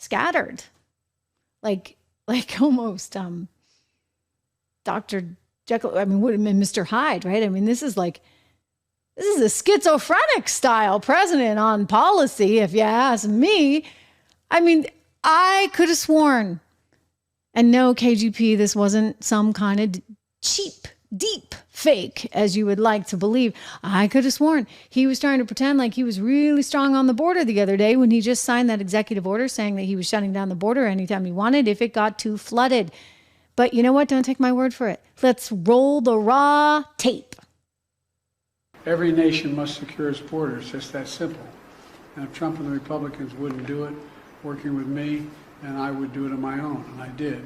scattered. Like almost Dr. Jekyll, I mean, Mr. Hyde, right? I mean, this is a schizophrenic style president on policy, if you ask me. I mean, I could have sworn, and no, KGP, this wasn't some kind of cheap, deep fake, as you would like to believe. I could have sworn he was trying to pretend like he was really strong on the border the other day when he just signed that executive order saying that he was shutting down the border anytime he wanted if it got too flooded. But you know what? Don't take my word for it. Let's roll the raw tape. Every nation must secure its borders. Just that simple. And if Trump and the Republicans wouldn't do it, working with me, then I would do it on my own, and I did.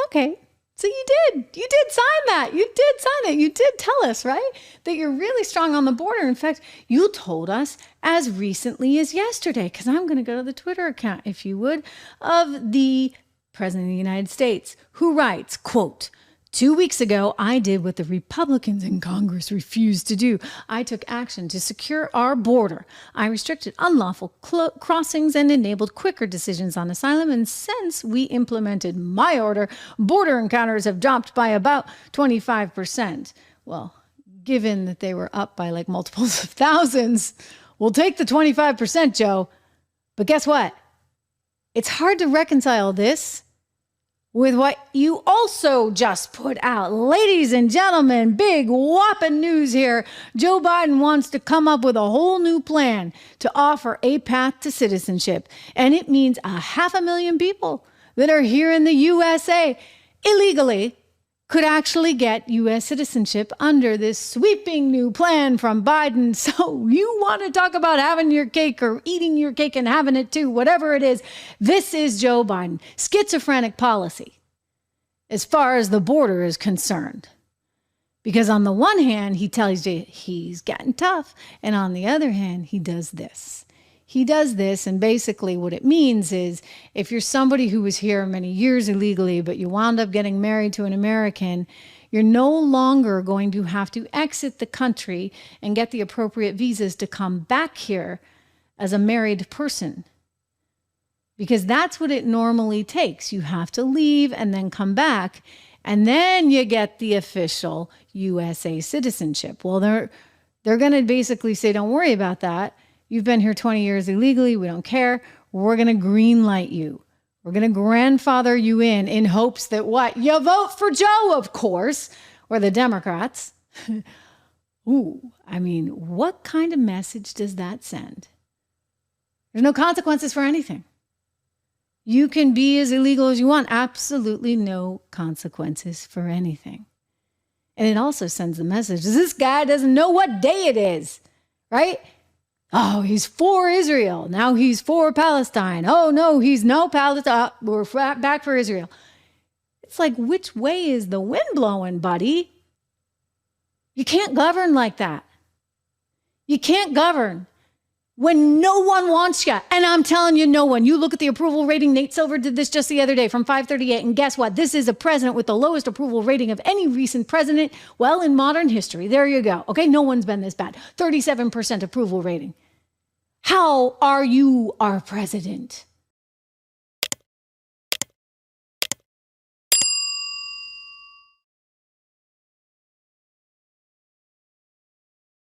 Okay. So you did sign that. You did sign that. You did tell us, right, that you're really strong on the border. In fact, you told us as recently as yesterday, because I'm going to go to the Twitter account, if you would, of the President of the United States, who writes, quote, 2 weeks ago, I did what the Republicans in Congress refused to do. I took action to secure our border. I restricted unlawful crossings and enabled quicker decisions on asylum. And since we implemented my order, border encounters have dropped by about 25%. Well, given that they were up by like multiples of thousands, we'll take the 25%, Joe. But guess what? It's hard to reconcile this with what you also just put out. Ladies and gentlemen, big whopping news here. Joe Biden wants to come up with a whole new plan to offer a path to citizenship. And it means 500,000 people that are here in the USA illegally could actually get U.S. citizenship under this sweeping new plan from Biden. So you want to talk about having your cake or eating your cake and having it too, whatever it is. This is Joe Biden. Schizophrenic policy as far as the border is concerned. Because on the one hand, he tells you he's getting tough. And on the other hand, he does this. He does this, and basically what it means is if you're somebody who was here many years illegally, but you wound up getting married to an American, you're no longer going to have to exit the country and get the appropriate visas to come back here as a married person. Because that's what it normally takes. You have to leave and then come back, and then you get the official USA citizenship. Well, they're going to basically say, don't worry about that. You've been here 20 years illegally. We don't care. We're going to green light you. We're going to grandfather you in hopes that what? You vote for Joe, of course, or the Democrats. Ooh, I mean, what kind of message does that send? There's no consequences for anything. You can be as illegal as you want. Absolutely no consequences for anything. And it also sends the message, this guy doesn't know what day it is, right? Oh, he's for Israel. Now he's for Palestine. Oh, no, he's no Palestine. We're back for Israel. It's like, which way is the wind blowing, buddy? You can't govern like that. You can't govern when no one wants you. And I'm telling you, no one. You look at the approval rating. Nate Silver did this just the other day from 538. And guess what? This is a president with the lowest approval rating of any recent president, well, in modern history. There you go. Okay, no one's been this bad. 37% approval rating. How are you our president?